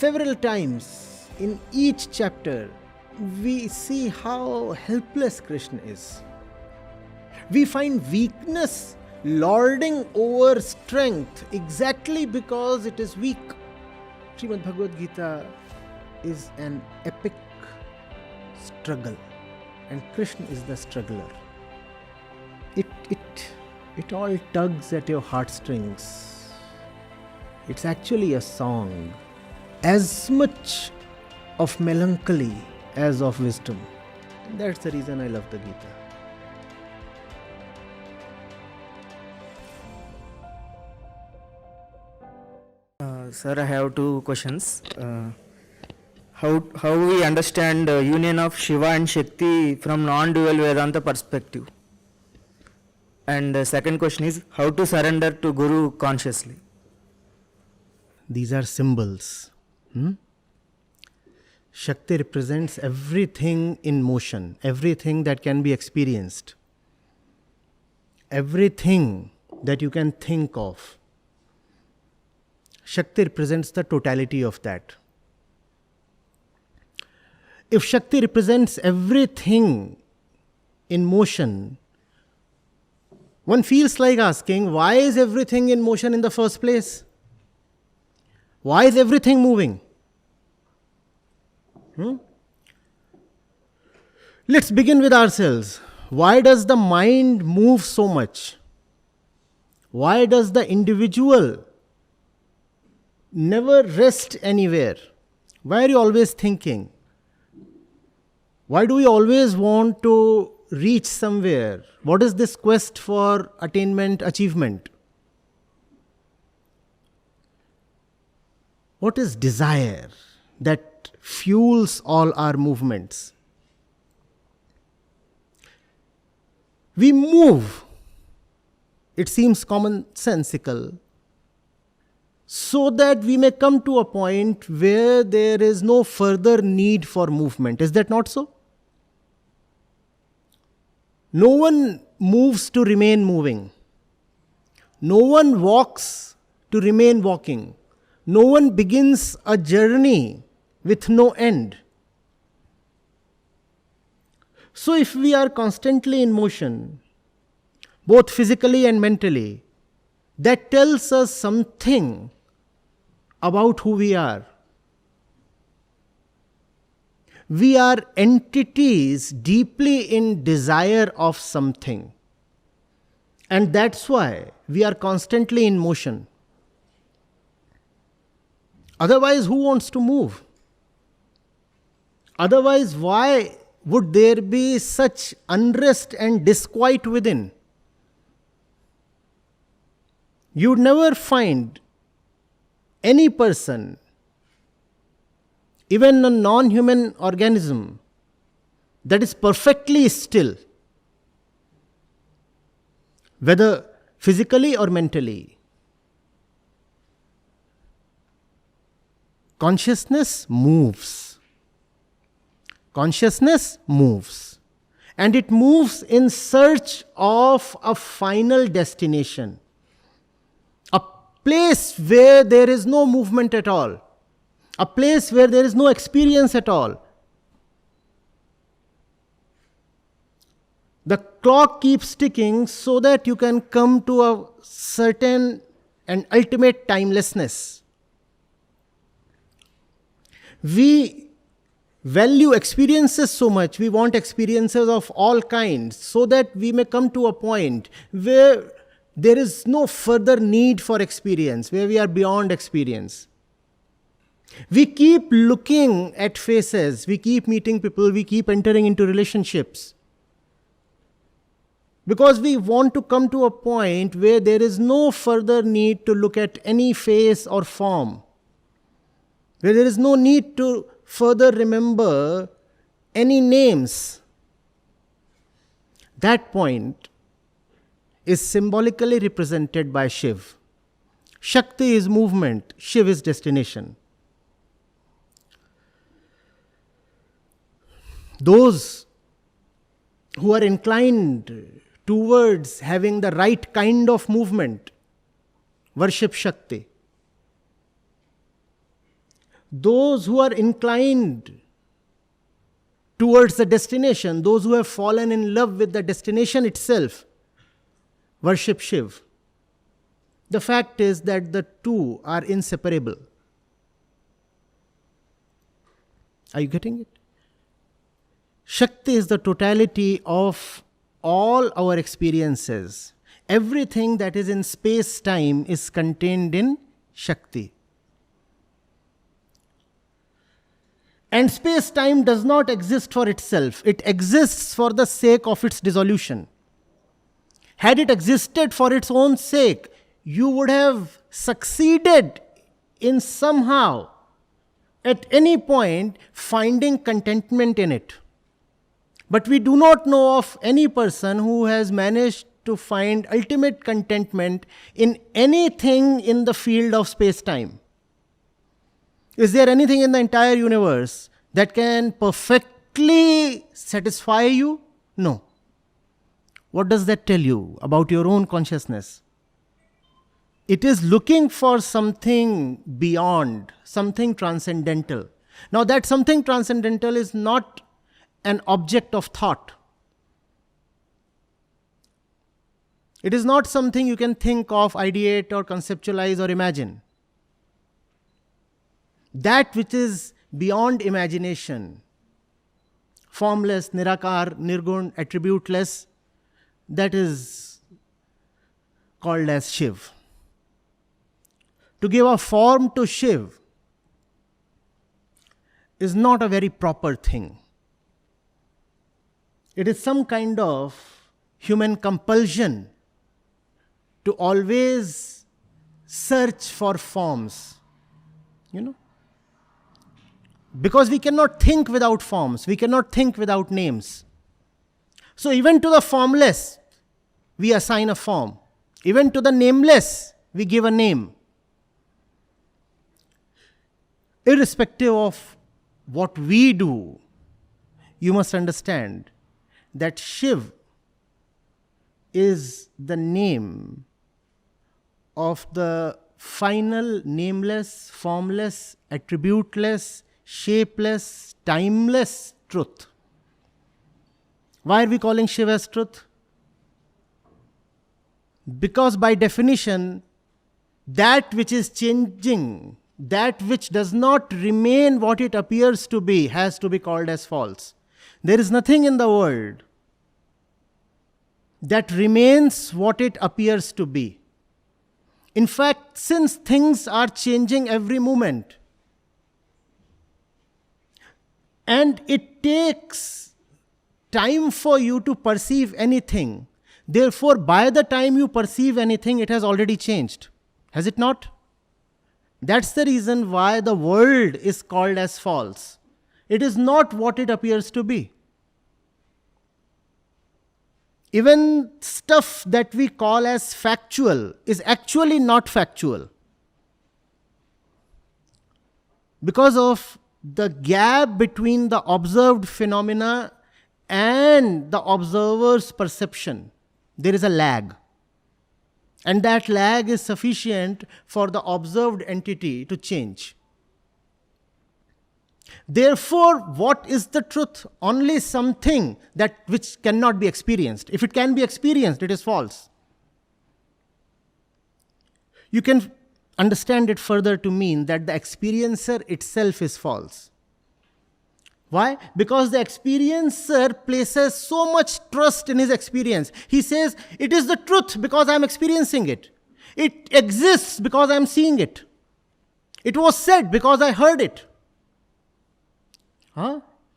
several times in each chapter, we see how helpless Krishna is. We find weakness lording over strength exactly because it is weak. Srimad Bhagavad Gita is an epic struggle, and Krishna is the struggler. It all tugs at your heartstrings. It's actually a song, as much of melancholy as of wisdom. And that's the reason I love the Gita. Sir, I have two questions. How we understand union of Shiva and Shakti from non-dual Vedanta perspective? And the second question is, how to surrender to Guru consciously? These are symbols. Shakti represents everything in motion, everything that can be experienced, everything that you can think of. Shakti represents the totality of that. If Shakti represents everything in motion, one feels like asking, why is everything in motion in the first place? Why is everything moving? Let's begin with ourselves. Why does the mind move so much? Why does the individual never rest anywhere? Why are you always thinking? Why do we always want to reach somewhere? What is this quest for attainment, achievement? What is desire that fuels all our movements? We move, it seems commonsensical, so that we may come to a point where there is no further need for movement. Is that not so? No one moves to remain moving. No one walks to remain walking. No one begins a journey with no end. So if we are constantly in motion, both physically and mentally, that tells us something about who we are. We are entities deeply in desire of something. And that's why we are constantly in motion. Otherwise, who wants to move? Otherwise, why would there be such unrest and disquiet within? You would never find any person, even a non-human organism, that is perfectly still, whether physically or mentally. Consciousness moves. Consciousness moves. And it moves in search of a final destination. A place where there is no movement at all. A place where there is no experience at all. The clock keeps ticking so that you can come to a certain and ultimate timelessness. We value experiences so much, we want experiences of all kinds, so that we may come to a point where there is no further need for experience, where we are beyond experience. We keep looking at faces, we keep meeting people, we keep entering into relationships, because we want to come to a point where there is no further need to look at any face or form, where there is no need to further remember any names. That point is symbolically represented by Shiv. Shakti is movement, Shiv is destination. Those who are inclined towards having the right kind of movement worship Shakti. Those who are inclined towards the destination, those who have fallen in love with the destination itself, worship Shiv. The fact is that the two are inseparable. Are you getting it? Shakti is the totality of all our experiences. Everything that is in space-time is contained in Shakti. And space-time does not exist for itself. It exists for the sake of its dissolution. Had it existed for its own sake, you would have succeeded in somehow, at any point, finding contentment in it. But we do not know of any person who has managed to find ultimate contentment in anything in the field of space-time. Is there anything in the entire universe that can perfectly satisfy you? No. What does that tell you about your own consciousness? It is looking for something beyond, something transcendental. Now, that something transcendental is not an object of thought. It is not something you can think of, ideate, or conceptualize or imagine. That which is beyond imagination, formless, nirakar, nirgun, attributeless, that is called as Shiv. To give a form to Shiv is not a very proper thing. It is some kind of human compulsion to always search for forms. Because we cannot think without forms, we cannot think without names. So even to the formless, we assign a form. Even to the nameless, we give a name. Irrespective of what we do, you must understand that Shiv is the name of the final, nameless, formless, attributeless, shapeless, timeless truth. Why are we calling Shiv as truth? Because by definition, that which is changing, that which does not remain what it appears to be, has to be called as false. There is nothing in the world that remains what it appears to be. In fact, since things are changing every moment, and it takes time for you to perceive anything, therefore, by the time you perceive anything, it has already changed. Has it not? That's the reason why the world is called as false. It is not what it appears to be. Even stuff that we call as factual is actually not factual. Because of the gap between the observed phenomena and the observer's perception, there is a lag. And that lag is sufficient for the observed entity to change. Therefore, what is the truth? Only something that which cannot be experienced. If it can be experienced, it is false. You can understand it further to mean that the experiencer itself is false. Why? Because the experiencer places so much trust in his experience. He says, it is the truth because I am experiencing it. It exists because I am seeing it. It was said because I heard it.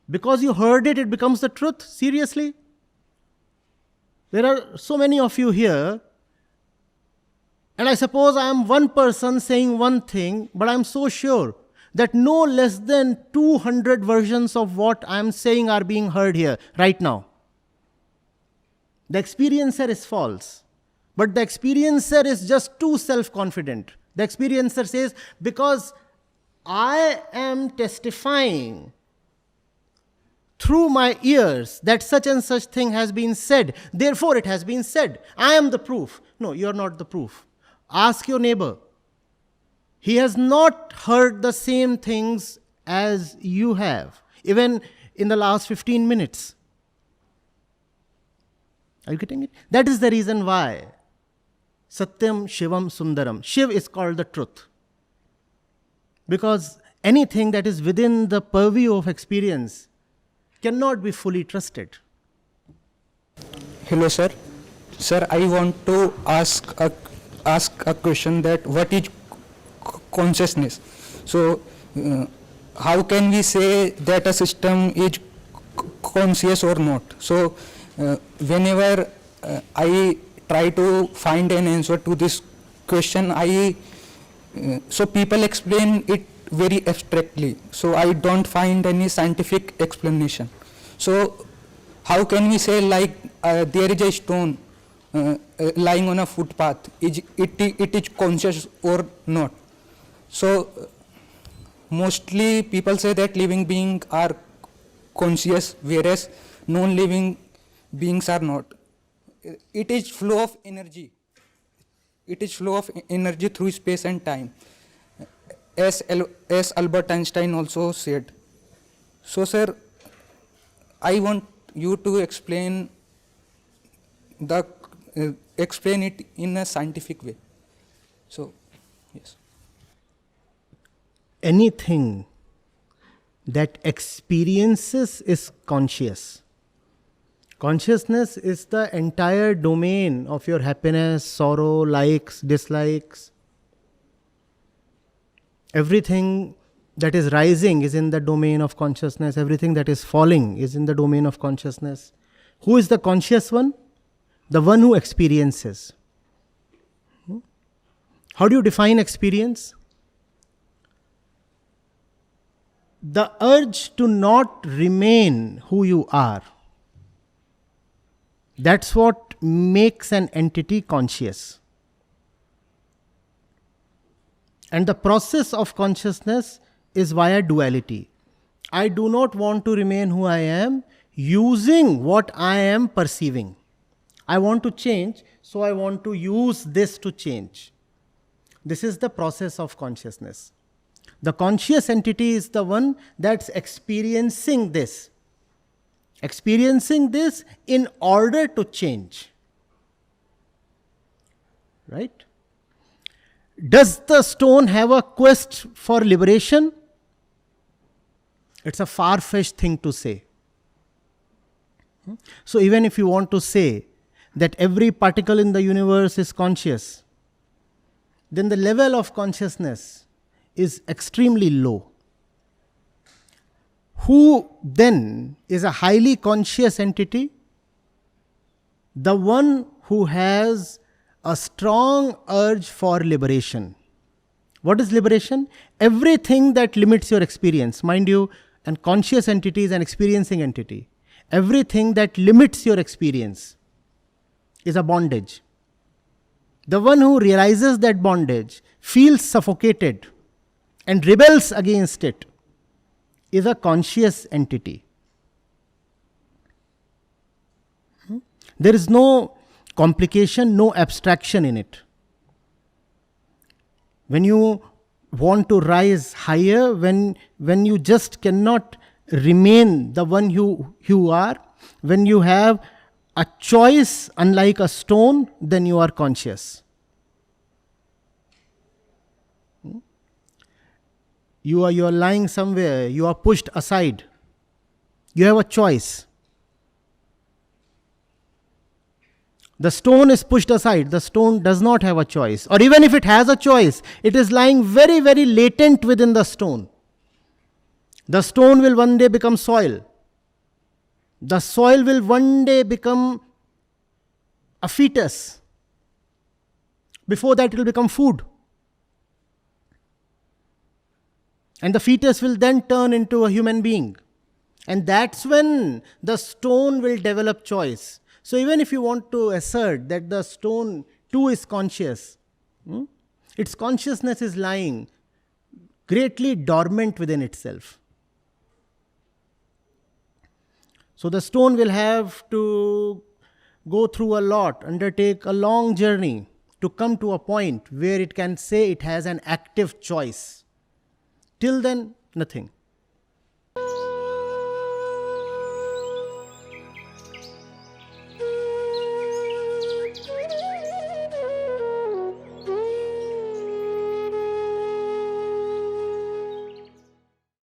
Because you heard it, it becomes the truth? Seriously? There are so many of you here, and I suppose I am one person saying one thing, but I am so sure that no less than 200 versions of what I am saying are being heard here right now. The experiencer is false, but the experiencer is just too self-confident. The experiencer says, because I am testifying through my ears that such and such thing has been said, therefore it has been said. I am the proof. No, you are not the proof. Ask your neighbor. He has not heard the same things as you have, even in the last 15 minutes. Are you getting it? That is the reason why Satyam Shivam Sundaram. Shiv is called the truth. Because anything that is within the purview of experience cannot be fully trusted. Hello, sir. Sir, I want to ask a question that what is consciousness? So, how can we say that a system is conscious or not? So, whenever I try to find an answer to this question, so people explain it very abstractly. So I don't find any scientific explanation. So how can we say like there is a stone lying on a footpath? It is conscious or not? So mostly people say that living beings are conscious, whereas non-living beings are not. It is flow of energy. It is flow of energy through space and time, as Albert Einstein also said. So, sir, I want you to explain it in a scientific way. So, yes. Anything that experiences is conscious. Consciousness is the entire domain of your happiness, sorrow, likes, dislikes. Everything that is rising is in the domain of consciousness. Everything that is falling is in the domain of consciousness. Who is the conscious one? The one who experiences. How do you define experience? The urge to not remain who you are. That's what makes an entity conscious. And the process of consciousness is via duality. I do not want to remain who I am using what I am perceiving. I want to change, so I want to use this to change. This is the process of consciousness. The conscious entity is the one that's experiencing this. Experiencing this in order to change. Right? Does the stone have a quest for liberation? It's a far-fetched thing to say. So even if you want to say that every particle in the universe is conscious, then the level of consciousness is extremely low. Who then is a highly conscious entity? The one who has a strong urge for liberation. What is liberation? Everything that limits your experience. Mind you, a conscious entity is an experiencing entity. Everything that limits your experience is a bondage. The one who realizes that bondage, feels suffocated, and rebels against it, is a conscious entity. There is no complication, no abstraction in it. When you want to rise higher, when you just cannot remain the one you are, when you have a choice unlike a stone, then you are conscious. You are lying somewhere, you are pushed aside. You have a choice. The stone is pushed aside. The stone does not have a choice. Or even if it has a choice, it is lying very, very latent within the stone. The stone will one day become soil. The soil will one day become a fetus. Before that, it will become food. And the fetus will then turn into a human being. And that's when the stone will develop choice. So even if you want to assert that the stone too is conscious, its consciousness is lying greatly dormant within itself. So the stone will have to go through a lot, undertake a long journey to come to a point where it can say it has an active choice. Till then, nothing.